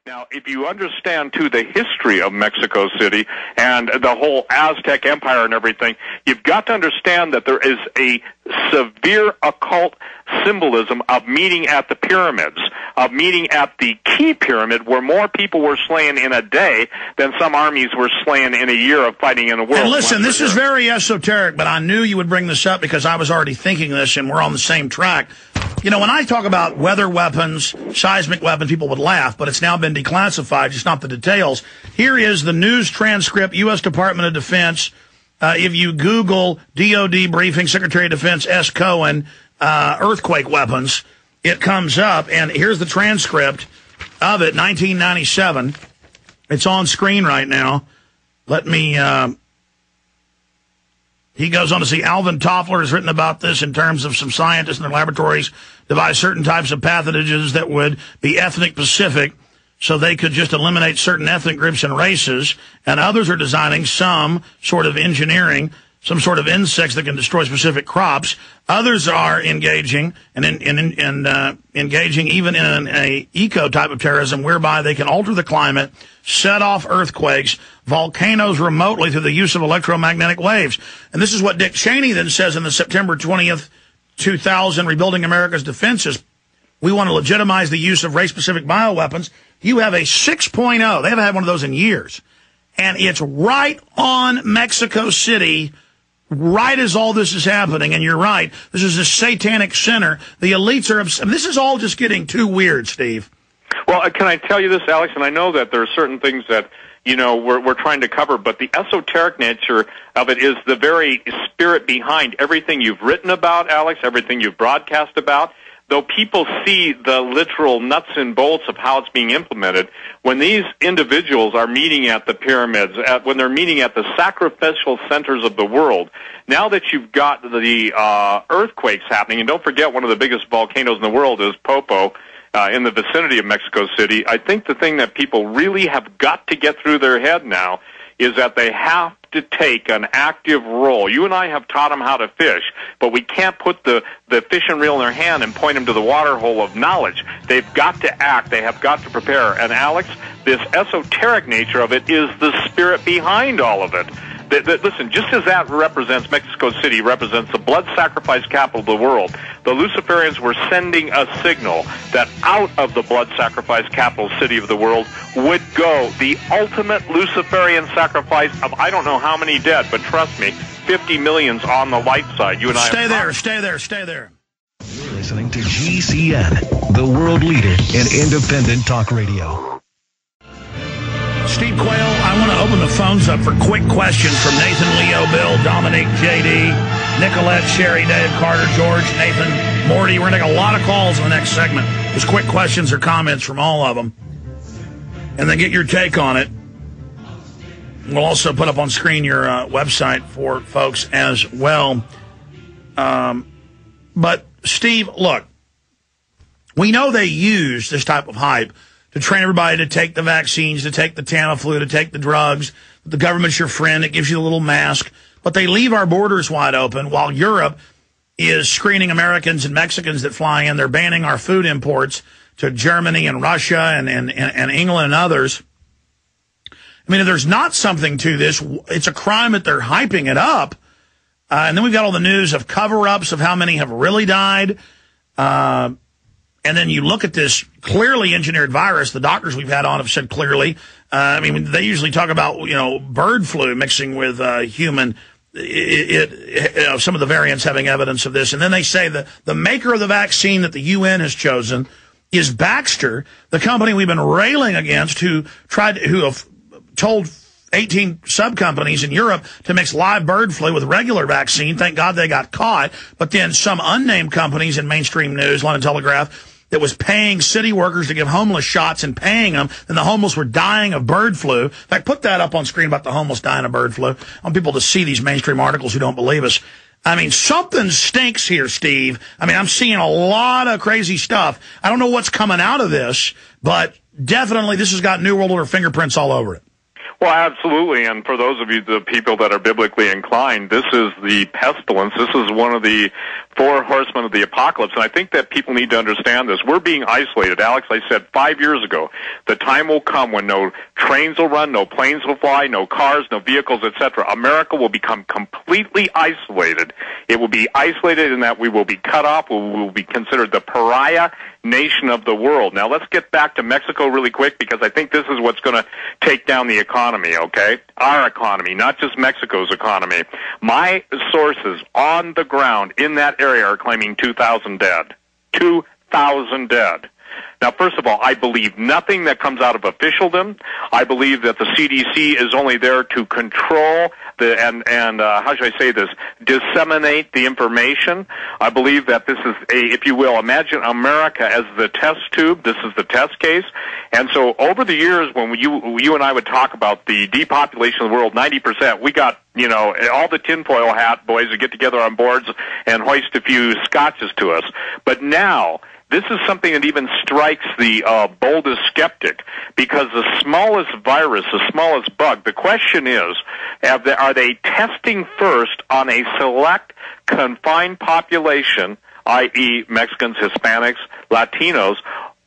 Now, if you understand, too, the history of Mexico City and the whole Aztec Empire and everything, you've got to understand that there is a severe occult symbolism of meeting at the pyramids, of meeting at the key pyramid where more people were slain in a day than some armies were slain in a year of fighting in the world. And listen, this is very esoteric, but I knew you would bring this up because I was already thinking this, and we're on the same track. You know, when I talk about weather weapons, seismic weapons, people would laugh, but it's now been declassified, just not the details. Here is the news transcript, U.S. Department of Defense. If you Google DOD briefing, Secretary of Defense S. Cohen, earthquake weapons, it comes up, and here's the transcript of it, 1997. It's on screen right now. Let me... He goes on to say, Alvin Toffler has written about this in terms of some scientists in their laboratories devise certain types of pathogens that would be ethnic specific, so they could just eliminate certain ethnic groups and races, and others are designing some sort of engineering, some sort of insects that can destroy specific crops. Others are engaging engaging even in a eco type of terrorism whereby they can alter the climate, set off earthquakes, volcanoes remotely through the use of electromagnetic waves. And this is what Dick Cheney then says in the September 20th, 2000 Rebuilding America's Defenses. We want to legitimize the use of race-specific bioweapons. You have a 6.0. They haven't had one of those in years. And it's right on Mexico City, right as all this is happening. And you're right. This is a satanic center. The elites are upset. This is all just getting too weird, Steve. Well, can I tell you this, Alex? And I know that there are certain things that, you know, we're trying to cover, but the esoteric nature of it is the very spirit behind everything you've written about, Alex, everything you've broadcast about. Though people see the literal nuts and bolts of how it's being implemented, when these individuals are meeting at the pyramids, when they're meeting at the sacrificial centers of the world, now that you've got the earthquakes happening, and don't forget one of the biggest volcanoes in the world is Popo, in the vicinity of Mexico City, I think the thing that people really have got to get through their head now is that they have to take an active role. You and I have taught them how to fish, but we can't put the fishing reel in their hand and point them to the water hole of knowledge. They've got to act. They have got to prepare. And, Alex, this esoteric nature of it is the spirit behind all of it. Listen, just as that represents, Mexico City represents the blood sacrifice capital of the world, the Luciferians were sending a signal that out of the blood sacrifice capital city of the world would go the ultimate Luciferian sacrifice of I don't know how many dead, but trust me, 50 million's on the light side. You and I stay there. You're listening to GCN, the world leader in independent talk radio. Steve Quayle, I want to open the phones up for quick questions from Nathan, Leo, Bill, Dominic, JD, Nicolette, Sherry, Dave, Carter, George, Nathan, Morty. We're going to take a lot of calls in the next segment. Just quick questions or comments from all of them. And then get your take on it. We'll also put up on screen your website for folks as well. But, Steve, look, we know they use this type of hype to train everybody to take the vaccines, to take the Tamiflu, to take the drugs. The government's your friend. It gives you a little mask. But they leave our borders wide open while Europe is screening Americans and Mexicans that fly in. They're banning our food imports to Germany and Russia and England and others. I mean, if there's not something to this, it's a crime that they're hyping it up. And then we've got all the news of cover-ups of how many have really died. And then you look at this clearly engineered virus. The doctors we've had on have said clearly. I mean, they usually talk about, you know, bird flu mixing with human. Some of the variants having evidence of this. And then they say that the maker of the vaccine that the UN has chosen is Baxter, the company we've been railing against, who have told 18 sub-companies in Europe to mix live bird flu with regular vaccine. Thank God they got caught. But then some unnamed companies in mainstream news, London Telegraph, that was paying city workers to give homeless shots and paying them, and the homeless were dying of bird flu. In fact, put that up on screen about the homeless dying of bird flu. I want people to see these mainstream articles who don't believe us. I mean, something stinks here, Steve. I mean, I'm seeing a lot of crazy stuff. I don't know what's coming out of this, but definitely this has got New World Order fingerprints all over it. Well, absolutely. And for those of you, the people that are biblically inclined, this is the pestilence. This is one of the four horsemen of the apocalypse. And I think that people need to understand this. We're being isolated. Alex, I said 5 years ago, the time will come when no trains will run, no planes will fly, no cars, no vehicles, etc. America will become completely isolated. It will be isolated in that we will be cut off. We will be considered the pariah nation of the world. Now, let's get back to Mexico really quick, because I think this is what's going to take down the economy, okay? Our economy, not just Mexico's economy. My sources on the ground in that area are claiming 2,000 dead. 2,000 dead. Now, first of all, I believe nothing that comes out of officialdom. I believe that the CDC is only there to control how should I say this, disseminate the information. I believe that this is if you will, imagine America as the test tube. This is the test case. And so over the years, when you and I would talk about the depopulation of the world, 90%, we got, all the tinfoil hat boys would get together on boards and hoist a few scotches to us. But now, this is something that even strikes the boldest skeptic, because the smallest virus, the smallest bug, the question is, are they testing first on a select, confined population, i.e. Mexicans, Hispanics, Latinos,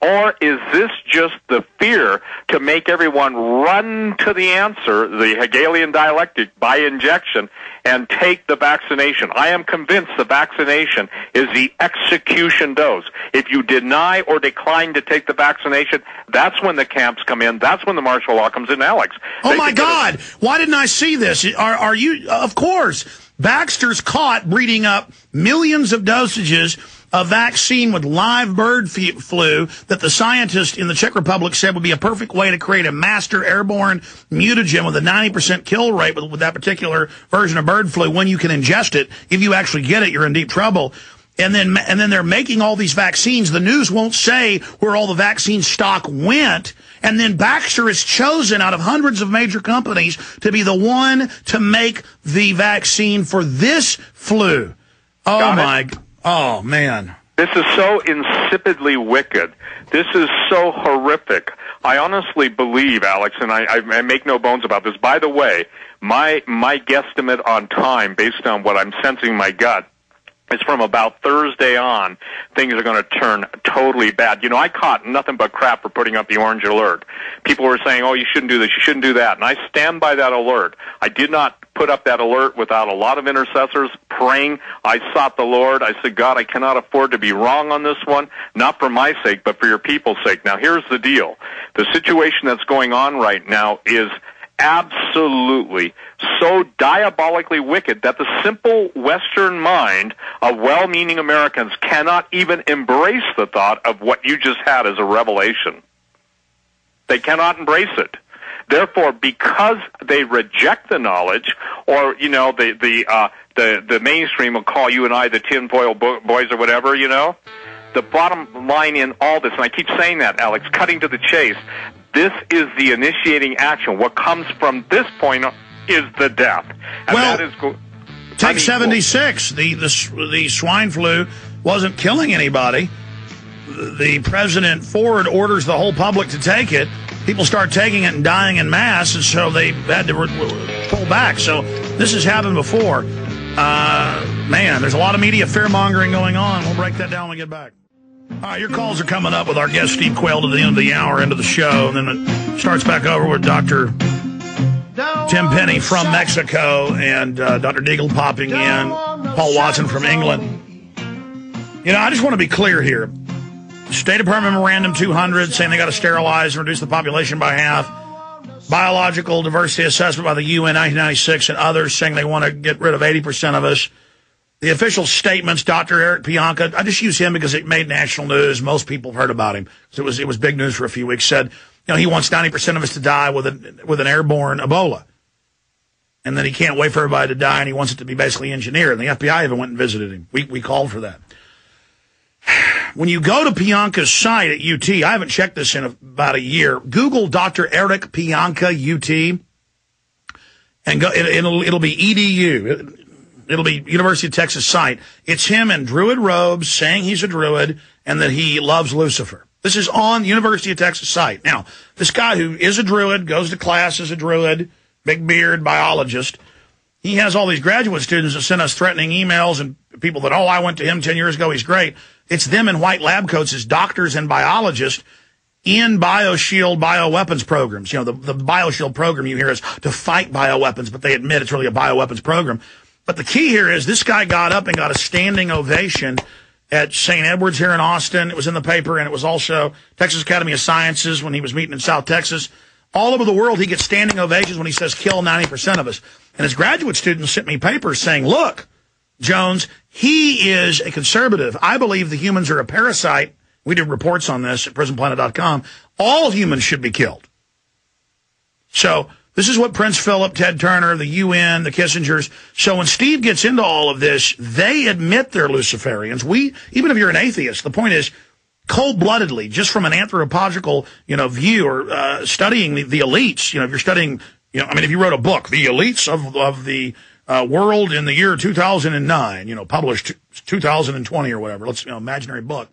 or is this just the fear to make everyone run to the answer, the Hegelian dialectic, by injection, and take the vaccination? I am convinced the vaccination is the execution dose. If you deny or decline to take the vaccination, that's when the camps come in. That's when the martial law comes in, Alex. Oh, my God. Why didn't I see this? Are you, of course, Baxter's caught breeding up millions of dosages of vaccine with live bird flu that the scientists in the Czech Republic said would be a perfect way to create a master airborne mutagen with a 90% kill rate with that particular version of bird flu. When you can ingest it, if you actually get it, you're in deep trouble. And then they're making all these vaccines. The news won't say where all the vaccine stock went. And then Baxter is chosen out of hundreds of major companies to be the one to make the vaccine for this flu. Oh, man. This is so insipidly wicked. This is so horrific. I honestly believe, Alex, and I make no bones about this. By the way, my guesstimate on time, based on what I'm sensing in my gut, is from about Thursday on, things are going to turn totally bad. I caught nothing but crap for putting up the orange alert. People were saying, oh, you shouldn't do this, you shouldn't do that. And I stand by that alert. I did not put up that alert without a lot of intercessors praying. I sought the Lord. I said, God, I cannot afford to be wrong on this one, not for my sake, but for your people's sake. Now, here's the deal. The situation that's going on right now is absolutely so diabolically wicked that the simple Western mind of well-meaning Americans cannot even embrace the thought of what you just had as a revelation. They cannot embrace it. Therefore, because they reject the knowledge, or the mainstream will call you and I the tinfoil boys or whatever, the bottom line in all this, and I keep saying that, Alex, cutting to the chase, this is the initiating action. What comes from this point is the death. And well, that is take 76. The swine flu wasn't killing anybody. The President Ford orders the whole public to take it. People start taking it and dying in mass, and so they had to pull back. So this has happened before. Man, there's a lot of media fear-mongering going on. We'll break that down when we get back. All right, your calls are coming up with our guest Steve Quayle to the end of the hour, end of the show, and then it starts back over with Dr. Tim Penny from Mexico and Dr. Deagle popping in, Paul Watson from England. I just want to be clear here. State Department Memorandum 200 saying they got to sterilize and reduce the population by half. Biological diversity assessment by the UN 1996 and others saying they want to get rid of 80% of us. The official statements, Dr. Eric Pianka, I just use him because it made national news. Most people have heard about him. So it was big news for a few weeks. Said, he wants 90% of us to die with an airborne Ebola. And then he can't wait for everybody to die, and he wants it to be basically engineered. And the FBI even went and visited him. We called for that. When you go to Pianka's site at UT, I haven't checked this in about a year. Google Dr. Eric Pianka UT, and go. It'll be EDU. It'll be University of Texas site. It's him in Druid robes saying he's a Druid and that he loves Lucifer. This is on the University of Texas site. Now, this guy who is a druid, goes to class as a druid, big beard, biologist, he has all these graduate students that send us threatening emails and people that, I went to him 10 years ago, he's great. It's them in white lab coats as doctors and biologists in BioShield bioweapons programs. The BioShield program you hear is to fight bioweapons, but they admit it's really a bioweapons program. But the key here is this guy got up and got a standing ovation at St. Edward's here in Austin. It was in the paper, and it was also Texas Academy of Sciences when he was meeting in South Texas. All over the world, he gets standing ovations when he says, kill 90% of us. And his graduate students sent me papers saying, look, Jones, he is a conservative. I believe the humans are a parasite. We did reports on this at prisonplanet.com. All humans should be killed. So this is what Prince Philip, Ted Turner, the UN, the Kissingers. So when Steve gets into all of this, they admit they're Luciferians. Even if you're an atheist, the point is, cold-bloodedly, just from an anthropological, view or studying the elites, if you're studying, if you wrote a book, The Elites of the World in the Year 2009, published 2020 or whatever, imaginary book.